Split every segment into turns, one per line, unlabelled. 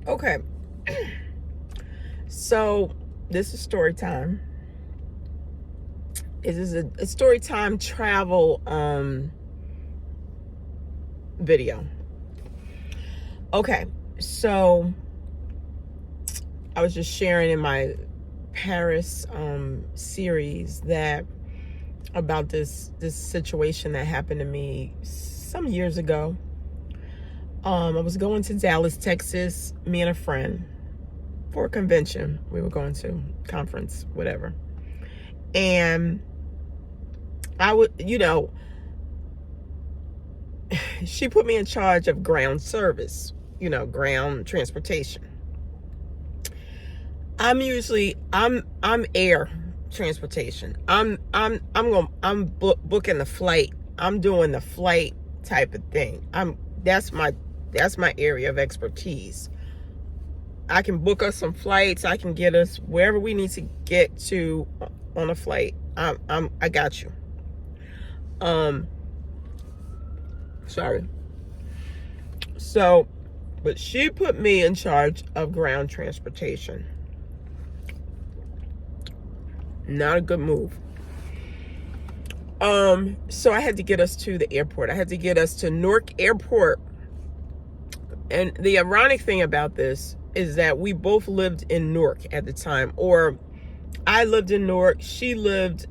Okay. So this is story time. This is a story time travel video. Okay. So I was just sharing in my Paris series that about this situation that happened to me some years ago. I was going to Dallas, Texas, me and a friend, for a convention. We were going to conference, whatever. And I would, she put me in charge of ground service, ground transportation. I'm air transportation. I'm booking the flight. I'm doing the flight type of thing. That's my area of expertise. I can book us some flights. I can get us wherever we need to get to on a flight. I got you. Sorry. So, but she put me in charge of ground transportation. Not a good move. So I had to get us to the airport. I had to get us to Newark Airport. And the ironic thing about this is that we both lived in Newark at the time. Or I lived in Newark. She lived,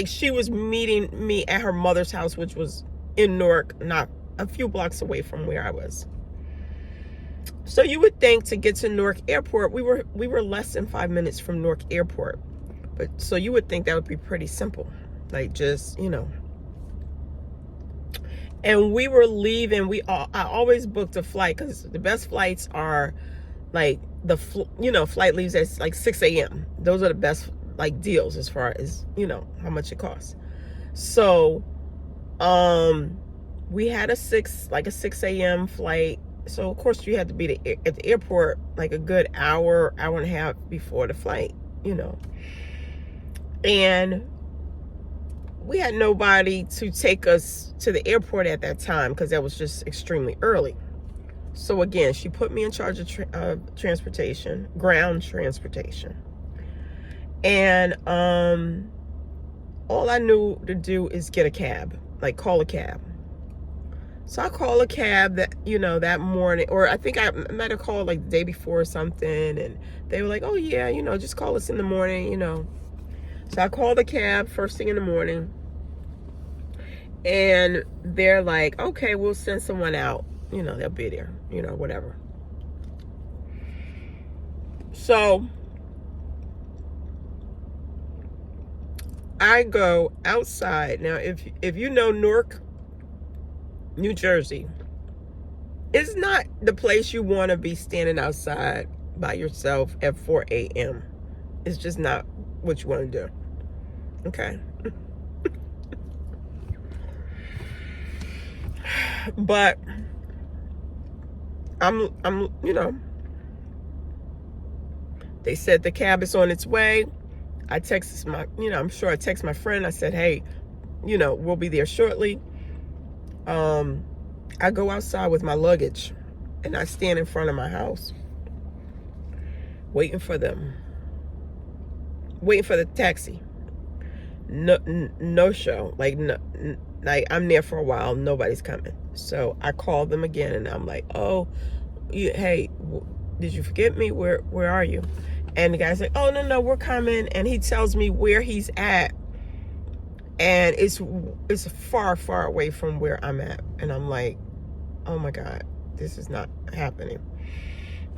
she was meeting me at her mother's house, which was in Newark, not a few blocks away from where I was. So you would think to get to Newark Airport, we were less than 5 minutes from Newark Airport. But so you would think that would be pretty simple. And we were leaving. I always booked a flight because the best flights are flight leaves at 6 a.m. Those are the best deals as far as, how much it costs. So, we had a 6 a.m. flight. So of course you had to be at the airport a good hour and a half before the flight, And we had nobody to take us to the airport at that time because that was just extremely early. So again, she put me in charge of transportation, ground transportation. And all I knew to do is get a cab, call a cab. So I called a cab that morning, or I think I might have called the day before or something. And they were like, oh yeah, just call us in the morning, So I called the cab first thing in the morning. And they're like, okay, we'll send someone out. They'll be there, whatever. So I go outside. Now, if you know Newark, New Jersey, it's not the place you want to be standing outside by yourself at 4 a.m. It's just not what you want to do. Okay. But I'm they said the cab is on its way. I texted I'm sure I texted my friend. I said, hey, we'll be there shortly. I go outside with my luggage and I stand in front of my house waiting for them. Waiting for the taxi. No show. I'm there for a while. Nobody's coming. So I called them again and I'm like, oh, hey, did you forget me? Where are you? And the guy's like, oh, no, we're coming. And he tells me where he's at. And it's far, far away from where I'm at. And I'm like, oh my God, this is not happening.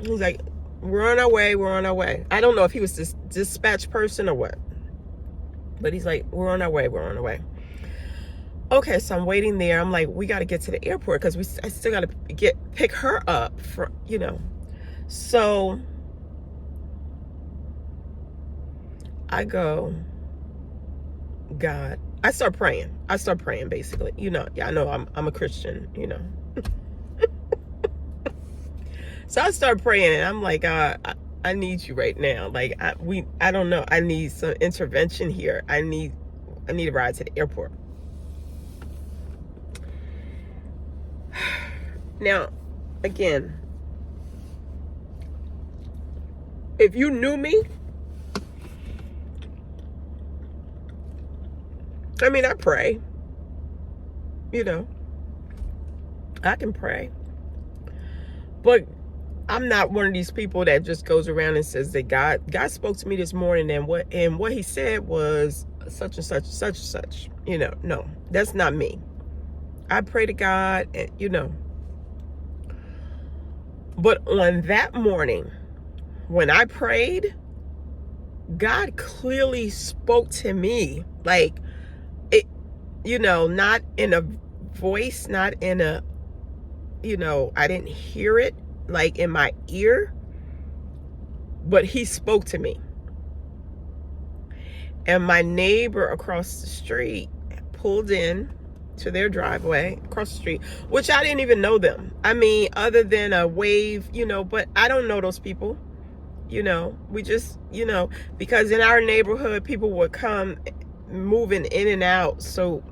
He's like, we're on our way. I don't know if he was this dispatch person or what. But he's like, we're on our way. Okay, so I'm waiting there. I'm like, we got to get to the airport because I still got to pick her up for, So I go, God, I start praying basically. Yeah, I know I'm a Christian, So I start praying and I'm like, God, I need you right now. I don't know. I need some intervention here. I need a ride to the airport. Now, again, If you knew me, I mean, I pray, you know, I can pray, but I'm not one of these people that just goes around and says that God spoke to me this morning, and what he said was such and such, such and such. No, that's not me. I pray to God, and. But on that morning, when I prayed, God clearly spoke to me, like it, not in a voice, not in a, I didn't hear it like in my ear, but he spoke to me. And my neighbor across the street pulled in to their driveway across the street, which I didn't even know them. I mean, other than a wave, but I don't know those people. We just, because in our neighborhood, people would come moving in and out. So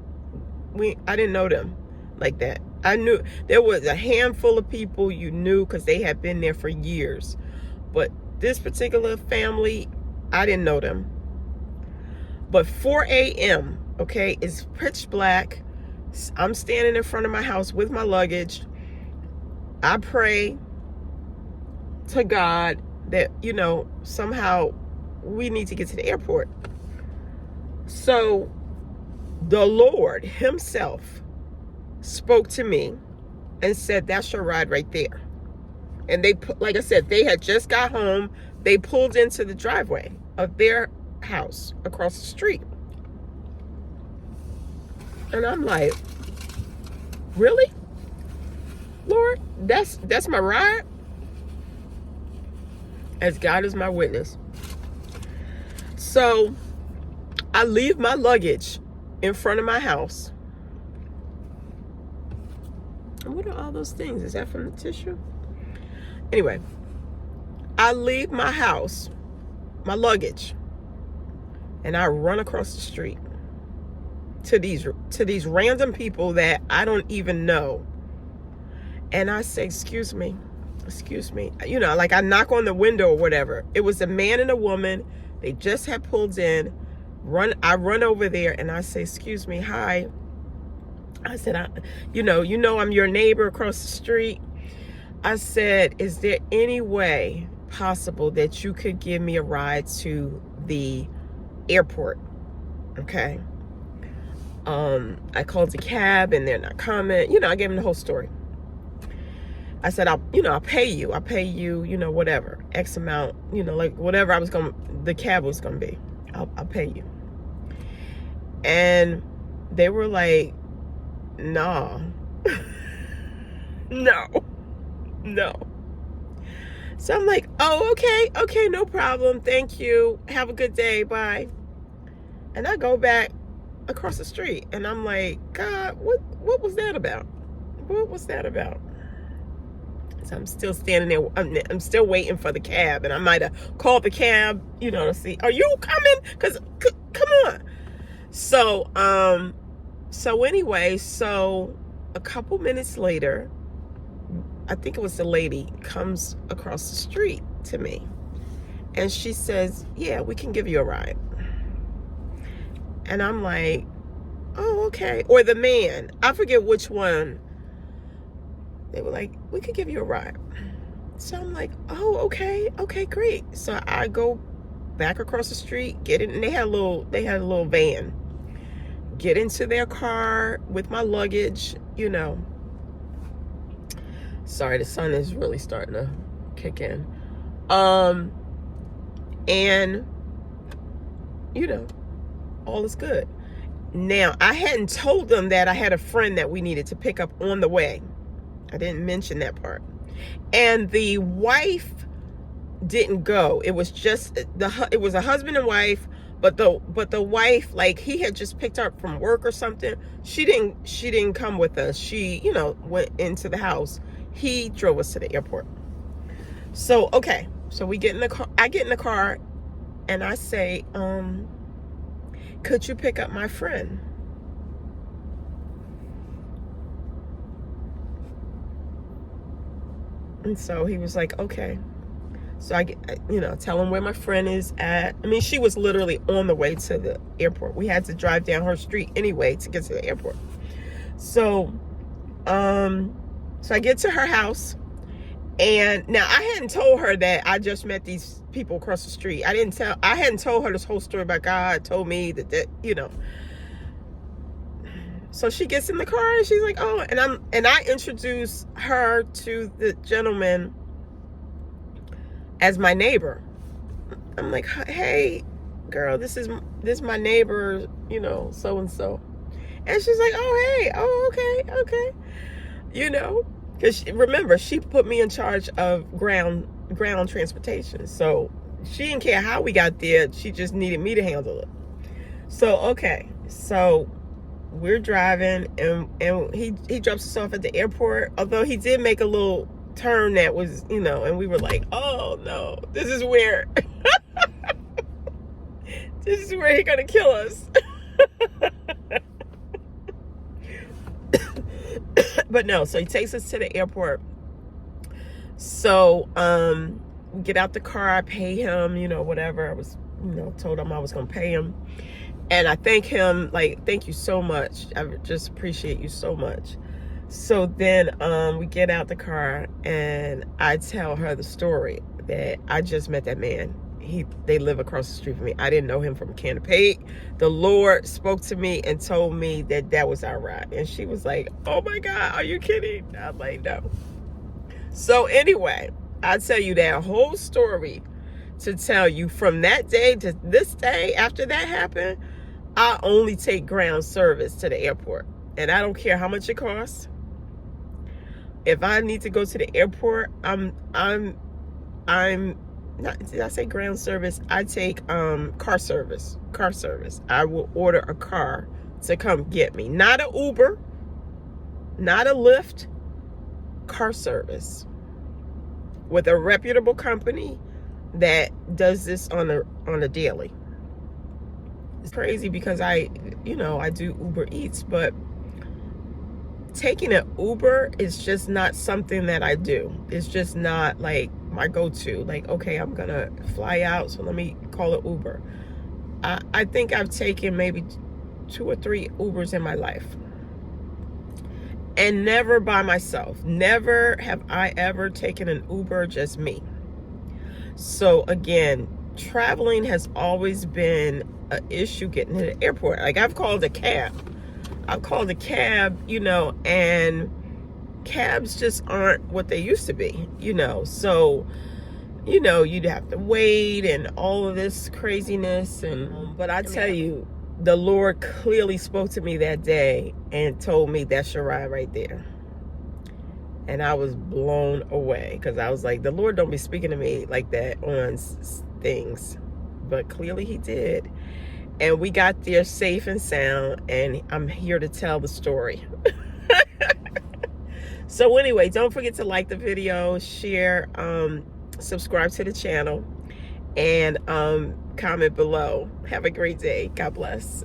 I didn't know them like that. I knew there was a handful of people you knew because they had been there for years. But this particular family, I didn't know them. But 4 a.m., okay, it's pitch black. I'm standing in front of my house with my luggage. I pray to God that, somehow we need to get to the airport. So the Lord himself spoke to me and said, that's your ride right there. And they, like I said, they had just got home. They pulled into the driveway of their house across the street. And I'm like, really? Lord, that's my ride? As God is my witness. So I leave my luggage in front of my house. And what are all those things? Is that from the tissue? Anyway, I leave my house, my luggage, and I run across the street to these random people that I don't even know. And I say, excuse me, like I knock on the window or whatever. It was a man and a woman. They just had pulled in. I run over there and I say, excuse me, hi. I said, I'm your neighbor across the street. I said, is there any way possible that you could give me a ride to the airport? Okay. I called the cab and they're not coming. I gave them the whole story. I said, I'll pay you, whatever, X amount, like whatever the cab was going to be, I'll pay you. And they were like, nah, no. So I'm like, oh, okay, no problem. Thank you. Have a good day. Bye. And I go back across the street and I'm like, God, what was that about? What was that about? So I'm still standing there. I'm still waiting for the cab, and I might have called the cab, to see, are you coming? Because come on. So anyway, a couple minutes later, I think it was the lady comes across the street to me, and she says, yeah, we can give you a ride. And I'm like, oh, okay. Or the man, I forget which one. They were like, we could give you a ride. So I'm like, oh, okay, great. So I go back across the street, get in, and they had a little van. Get into their car with my luggage, Sorry, the sun is really starting to kick in. And all is good. Now, I hadn't told them that I had a friend that we needed to pick up on the way. I didn't mention that part. And the wife didn't go. It was just it was a husband and wife, but the wife, like, he had just picked her up from work or something. She didn't come with us. She, went into the house. He drove us to the airport. So, okay. So we get in the car. I get in the car and I say, could you pick up my friend? And so he was like, okay. So I get, tell him where my friend is at. I mean, she was literally on the way to the airport. We had to drive down her street anyway to get to the airport. So, so I get to her house, and now I hadn't told her that I just met these people across the street. I hadn't told her this whole story about God told me that. So she gets in the car and she's like, oh, and I introduce her to the gentleman as my neighbor. I'm like, hey, girl, this is my neighbor, so and so. And she's like, oh, hey, oh, okay. Because remember, she put me in charge of ground transportation. So she didn't care how we got there. She just needed me to handle it. So, okay. So we're driving, and he drops us off at the airport. Although he did make a little turn that was, and we were like, oh, no, this is where he's going to kill us. But no, so he takes us to the airport. So we get out the car, I pay him, whatever. I was, told him I was gonna pay him. And I thank him, like, thank you so much. I just appreciate you so much. So then we get out the car, and I tell her the story that I just met that man. They live across the street from me. I didn't know him from a can of paint. The Lord spoke to me and told me that was our ride. And she was like, oh my God, are you kidding? I'm like, no. So anyway, I tell you that whole story to tell you from that day to this day, after that happened, I only take ground service to the airport. And I don't care how much it costs. If I need to go to the airport, I'm not, did I say ground service? I take car service. I will order a car to come get me. Not an Uber, not a Lyft, car service with a reputable company that does this on a daily. It's crazy because I do Uber Eats, but taking an Uber is just not something that I do. It's just not like my go-to. Like, okay, I'm gonna fly out, so let me call it Uber. I think I've taken maybe 2 or 3 Ubers in my life, and never by myself. Never have I ever taken an Uber just me. So again, traveling has always been an issue getting to the airport. Like, I've called a cab, and cabs just aren't what they used to be, so you'd have to wait and all of this craziness. But I tell you, the Lord clearly spoke to me that day and told me that's your ride right there. And I was blown away, because I was like, the Lord don't be speaking to me like that on things, but clearly he did. And we got there safe and sound, and I'm here to tell the story. So anyway, don't forget to like the video, share, subscribe to the channel, and comment below. Have a great day. God bless.